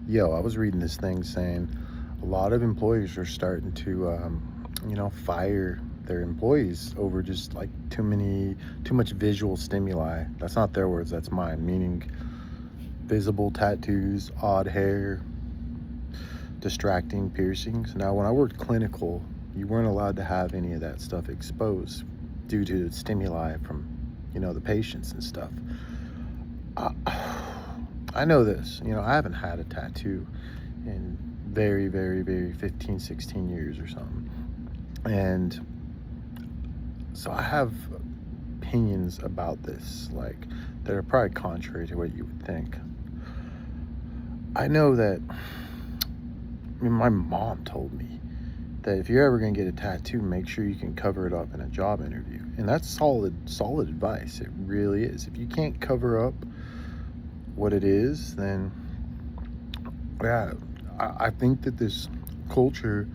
Yo, I was reading this thing saying a lot of employers are starting to, fire their employees over just like too much visual stimuli. That's not their words, that's mine, meaning visible tattoos, odd hair, distracting piercings. Now, when I worked clinical, you weren't allowed to have any of that stuff exposed due to stimuli from, the patients and stuff. I, I know this, I haven't had a tattoo in very, very, very 15, 16 years or something. And so I have opinions about this, like, that are probably contrary to what you would think. I know that, my mom told me that if you're ever going to get a tattoo, make sure you can cover it up in a job interview. And that's solid advice. It really is. If you can't cover up what it is, then yeah, I think that this culture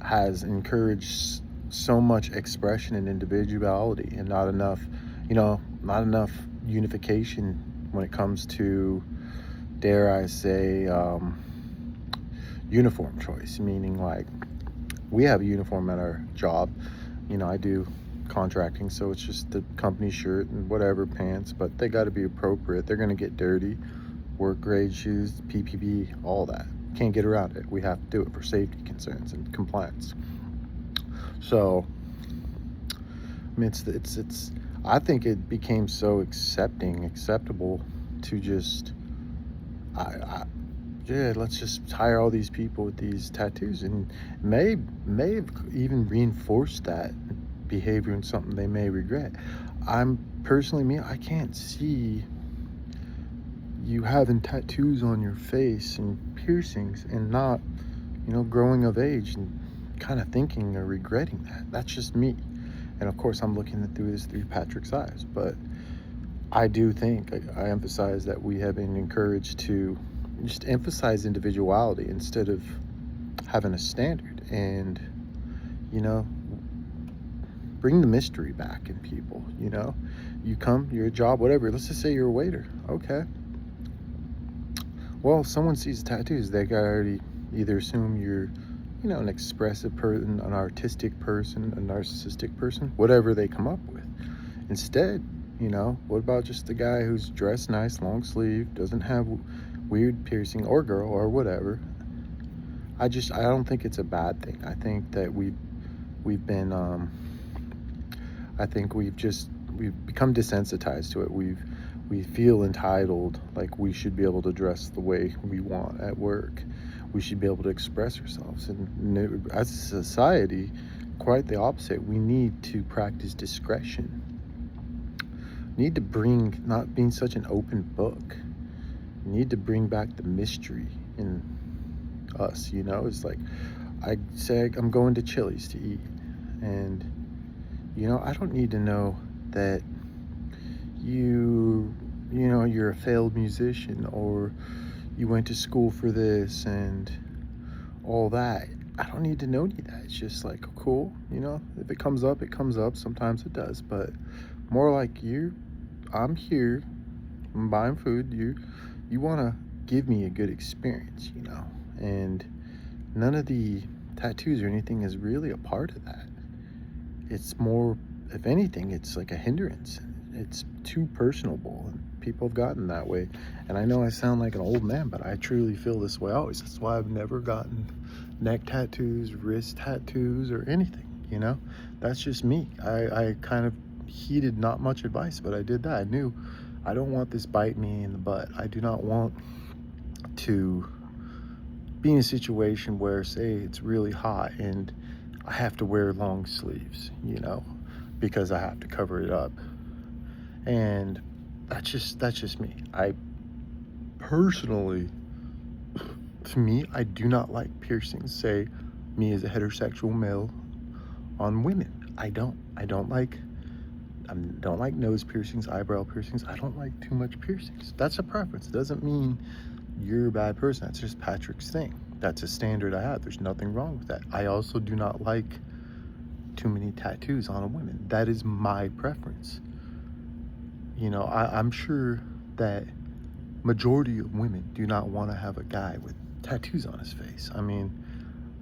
has encouraged so much expression and individuality and not enough unification when it comes to, dare I say, uniform choice, meaning like we have a uniform at our job. I do contracting, so it's just the company shirt and whatever pants, but they got to be appropriate. They're going to get dirty. Work grade shoes, PPP, all that. Can't get around it. We have to do it for safety concerns and compliance. So, I mean, it's. I think it became so acceptable to just, I yeah, let's just hire all these people with these tattoos, and may have even reinforced that behavior and something they may regret. I'm personally me. I can't see you having tattoos on your face and piercings and not, growing of age and kind of thinking or regretting that. That's just me. And of course, I'm looking through this through Patrick's eyes. But I do think I emphasize that we have been encouraged to just emphasize individuality instead of having a standard and, you know, bring the mystery back in people. You come, you're a job, whatever. Let's just say you're a waiter. Okay. Well, if someone sees tattoos, they got already either assume you're, an expressive person, an artistic person, a narcissistic person, whatever they come up with. Instead, what about just the guy who's dressed nice, long sleeve, doesn't have weird piercing, or girl, or whatever? I don't think it's a bad thing. I think that we've been, I think we've become desensitized to it. We feel entitled, like we should be able to dress the way we want at work. We should be able to express ourselves. And as a society, quite the opposite. We need to practice discretion. Need to bring, not being such an open book. Need to bring back the mystery in us. It's like I say I'm going to Chili's to eat, and I don't need to know that you're a failed musician, or you went to school for this and all that. I don't need to know any of that. It's just like, cool, if it comes up, it comes up. Sometimes it does, but more like I'm here, I'm buying food. You want to give me a good experience, and none of the tattoos or anything is really a part of that. It's more, if anything, it's like a hindrance. It's too personable, and people have gotten that way. And I know I sound like an old man, but I truly feel this way always. That's why I've never gotten neck tattoos, wrist tattoos, or anything. That's just me. I kind of heeded not much advice, but I did that. I knew I don't want this bite me in the butt. I do not want to be in a situation where, say, it's really hot and I have to wear long sleeves, because I have to cover it up. And that's just me. I personally, to me, I do not like piercings. Say, me as a heterosexual male on women. I don't like nose piercings, eyebrow piercings. I don't like too much piercings. That's a preference. It doesn't mean you're a bad person. That's just Patrick's thing. That's a standard I have. There's nothing wrong with that. I also do not like too many tattoos on a woman. That is my preference. I'm sure that majority of women do not want to have a guy with tattoos on his face. I mean,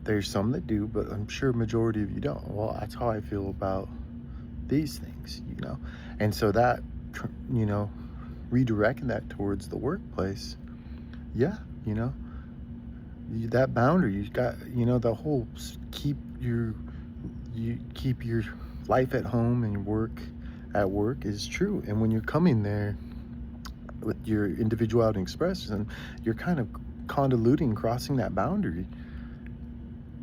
there's some that do, but I'm sure majority of you don't. Well, that's how I feel about these things, you know? And so that, you know, redirecting that towards the workplace, yeah, you know, that boundary, you got, you know, the whole you keep your life at home and your work at work is true. And when you're coming there with your individuality expression, you're kind of convoluting, crossing that boundary.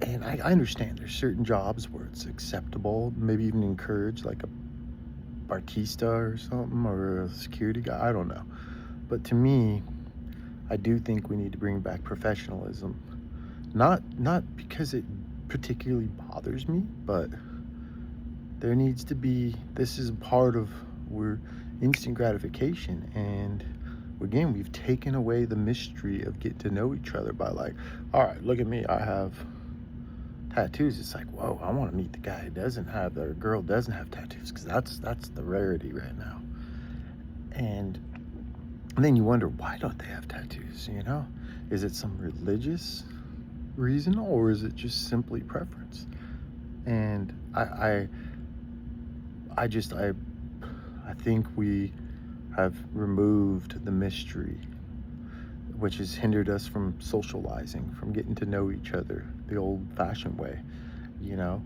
And I understand there's certain jobs where it's acceptable, maybe even encouraged, like a bartista or something, or a security guy, I don't know. But to me, I do think we need to bring back professionalism. Not because it particularly bothers me, but there needs to be, this is part of, we're instant gratification, and again, we've taken away the mystery of getting to know each other by like, all right, look at me, I have tattoos. It's like, whoa, I want to meet the guy who doesn't have, or girl doesn't have tattoos, because that's the rarity right now. And then you wonder, why don't they have tattoos, you know? Is it some religious reason, or is it just simply preference? And I think we have removed the mystery, which has hindered us from socializing, from getting to know each other the old-fashioned way, you know?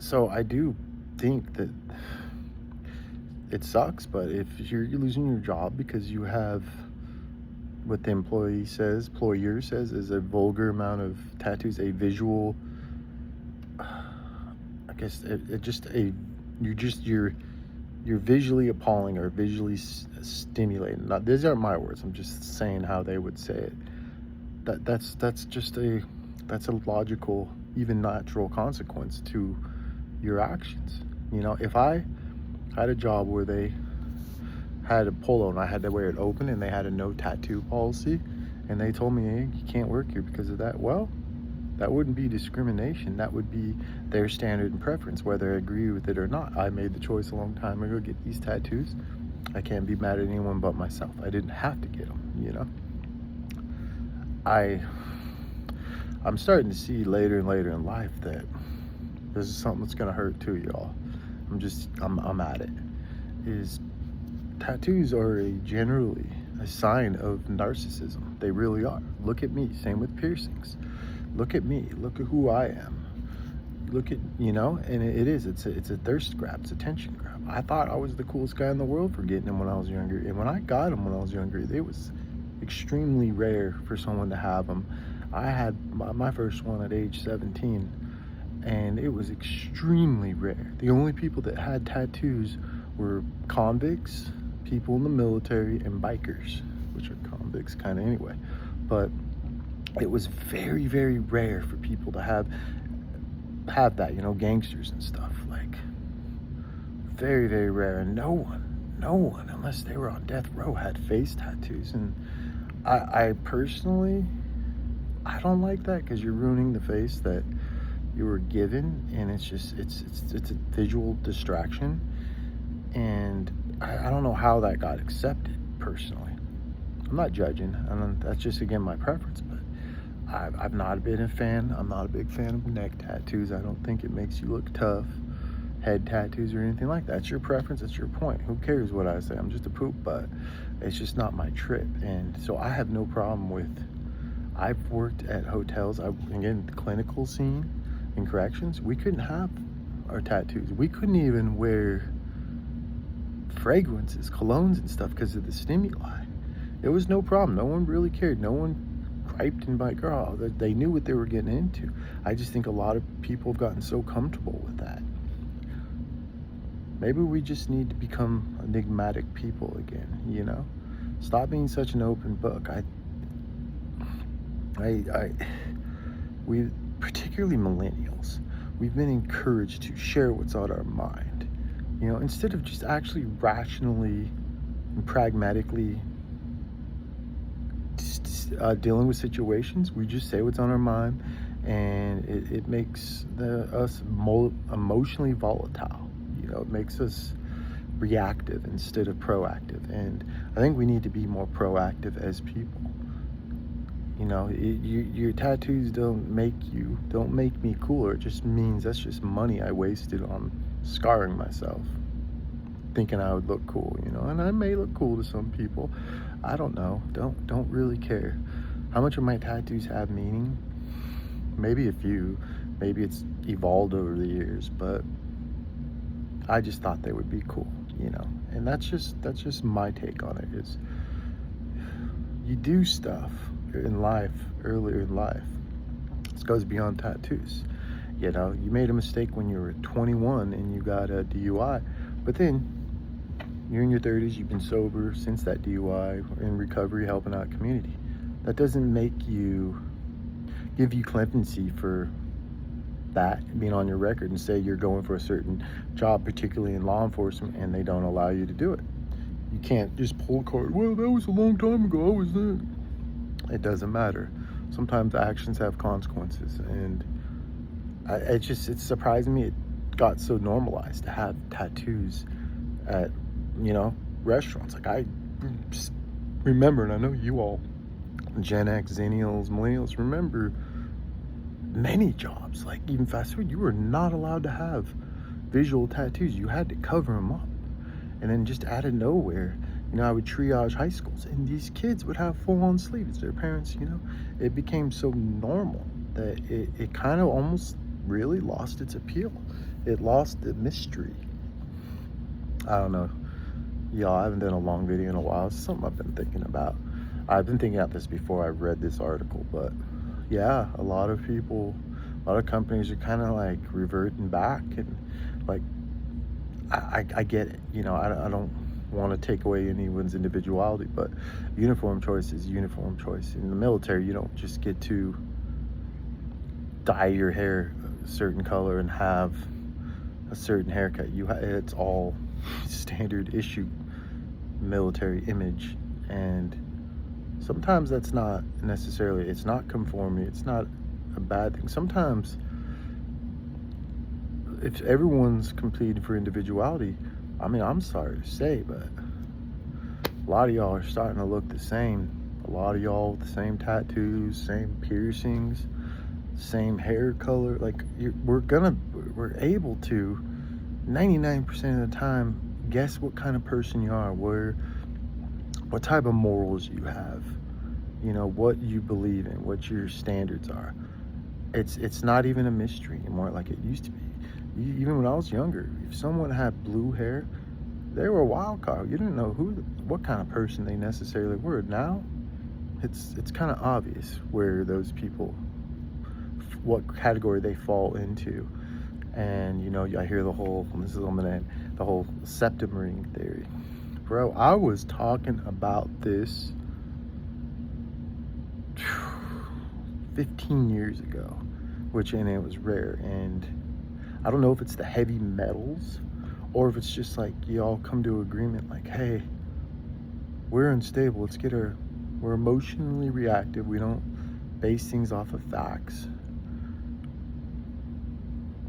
So I do think that it sucks, but if you're losing your job because you have what the employer says is a vulgar amount of tattoos, a visual, I guess you're visually appalling or visually stimulating. Not, these aren't my words, I'm just saying how they would say it. That's a logical, even natural consequence to your actions. You know, if I had a job where they had a polo and I had to wear it open and they had a no tattoo policy and they told me, hey, you can't work here because of that, well, that wouldn't be discrimination. That would be their standard and preference, whether I agree with it or not. I made the choice a long time ago to get these tattoos. I can't be mad at anyone but myself. I didn't have to get them, you know? I'm starting to see later and later in life that this is something that's gonna hurt too, y'all. I'm at it. Is tattoos are generally a sign of narcissism. They really are. Look at me. Same with piercings. Look at me. Look at who I am. Look at, you know, and it's a thirst grab. It's a attention grab. I thought I was the coolest guy in the world for getting them when I was younger. And when I got them when I was younger, it was extremely rare for someone to have them. I had my first one at age 17, and it was extremely rare. The only people that had tattoos were convicts, people in the military, and bikers, which are convicts kind of anyway. But it was very, very rare for people to have that, you know, gangsters and stuff, like very, very rare. And no one, unless they were on death row, had face tattoos. And I personally, I don't like that, because you're ruining the face that you were given, and it's a visual distraction. And I don't know how that got accepted personally. I'm not judging, and that's just, again, my preference, but I've not been a fan. I'm not a big fan of neck tattoos. I don't think it makes you look tough. Head tattoos or anything like that. That's your preference. That's your point. Who cares what I say? I'm just a poop butt. It's just not my trip. And so I have no problem with, I've worked at hotels. Again, the clinical scene in corrections, we couldn't have our tattoos. We couldn't even wear fragrances, colognes and stuff because of the stimuli. It was no problem. No one really cared. No one griped and like, girl, they knew what they were getting into. I just think a lot of people have gotten so comfortable with that. Maybe we just need to become enigmatic people again, you know? Stop being such an open book. We, particularly millennials, we've been encouraged to share what's on our mind, you know, instead of just actually rationally and pragmatically dealing with situations. We just say what's on our mind, and it makes us emotionally volatile. You know, it makes us reactive instead of proactive. And I think we need to be more proactive as people. You know, your tattoos don't make me cooler. It just means that's just money I wasted on scarring myself, thinking I would look cool, you know. And I may look cool to some people. I don't know. Don't really care. How much of my tattoos have meaning? Maybe a few. Maybe it's evolved over the years, but I just thought they would be cool, you know. And that's just my take on it. Is you do stuff in life, earlier in life. This goes beyond tattoos. You know, you made a mistake when you were 21 and you got a DUI, but then you're in your 30s, you've been sober since that DUI, in recovery, helping out community. That doesn't give you clemency for that being on your record and say you're going for a certain job, particularly in law enforcement, and they don't allow you to do it. You can't just pull a card. Well, that was a long time ago. I was there. It doesn't matter. Sometimes actions have consequences, and it surprised me. It got so normalized to have tattoos at, you know, restaurants. Like, I just remember, and I know you all, Gen X, Zennials, Millennials, remember many jobs, like even fast food, you were not allowed to have visual tattoos. You had to cover them up. And then just out of nowhere, you know, I would triage high schools, and these kids would have full-on sleeves. Their parents, you know, it became so normal that it kind of almost really lost its appeal. It lost the mystery. I don't know. Y'all, I haven't done a long video in a while. It's something I've been thinking about. I've been thinking about this before I read this article, but yeah, a lot of companies are kind of like reverting back, and like, I get it. You know, I don't want to take away anyone's individuality, but uniform choice is uniform choice. In the military, you don't just get to dye your hair a certain color and have a certain haircut. It's all standard issue military image, and sometimes that's not necessarily, it's not conformity, it's not a bad thing. Sometimes if everyone's competing for individuality, I mean, I'm sorry to say, but a lot of y'all are starting to look the same. A lot of y'all with the same tattoos, same piercings, same hair color. Like, we're able to 99% of the time guess what kind of person you are, what type of morals you have, you know, what you believe in, what your standards are. It's not even a mystery anymore like it used to be. Even when I was younger, if someone had blue hair, they were a wild card. You didn't know what kind of person they necessarily were. Now, it's kind of obvious where those people, what category they fall into. And, you know, I hear the whole septum ring theory. Bro, I was talking about this 15 years ago, and it was rare. And I don't know if it's the heavy metals or if it's just like y'all come to agreement, like, hey, we're unstable. We're emotionally reactive. We don't base things off of facts.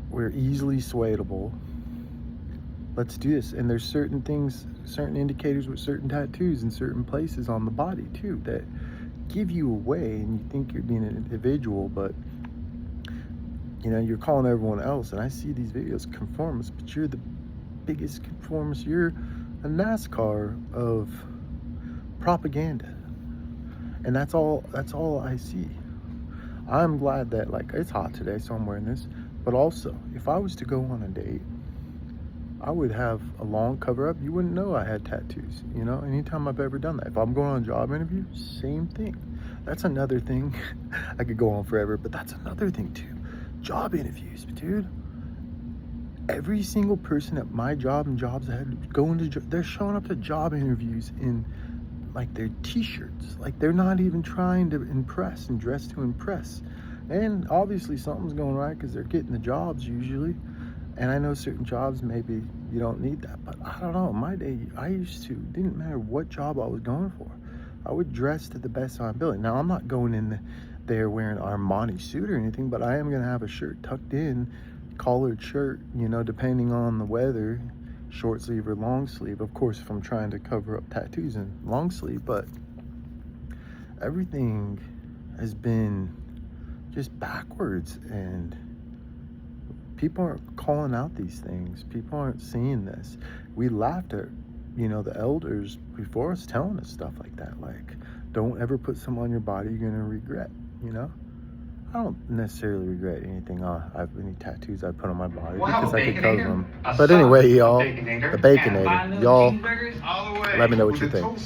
We're easily swayable. Let's do this. And there's certain indicators with certain tattoos in certain places on the body too that give you away, and you think you're being an individual, but you know, you're calling everyone else. And I see these videos, conformists, but you're the biggest conformist. You're a NASCAR of propaganda, and that's all I see. I'm glad that, like, it's hot today, so I'm wearing this. But also, if I was to go on a date, I would have a long cover up. You wouldn't know I had tattoos, you know, anytime I've ever done that. If I'm going on a job interview, same thing. That's another thing. I could go on forever, but that's another thing too. Job interviews, dude. Every single person at my job and jobs I had they're showing up to job interviews in like their t-shirts. Like, they're not even trying to impress and dress to impress. And obviously something's going right because they're getting the jobs usually. And I know certain jobs, maybe you don't need that, but I don't know. In my day, didn't matter what job I was going for. I would dress to the best of my ability. Now, I'm not going in there wearing Armani suit or anything, but I am going to have a shirt tucked in, collared shirt, you know, depending on the weather, short sleeve or long sleeve. Of course, if I'm trying to cover up tattoos in long sleeve, but everything has been just backwards, and people aren't calling out these things. People aren't seeing this. We laughed at, the elders before us telling us stuff like that. Like, don't ever put something on your body you're gonna regret, I don't necessarily regret any tattoos I put on my body because I could cover them. But anyway, y'all, the Baconator. Y'all, let me know what you think.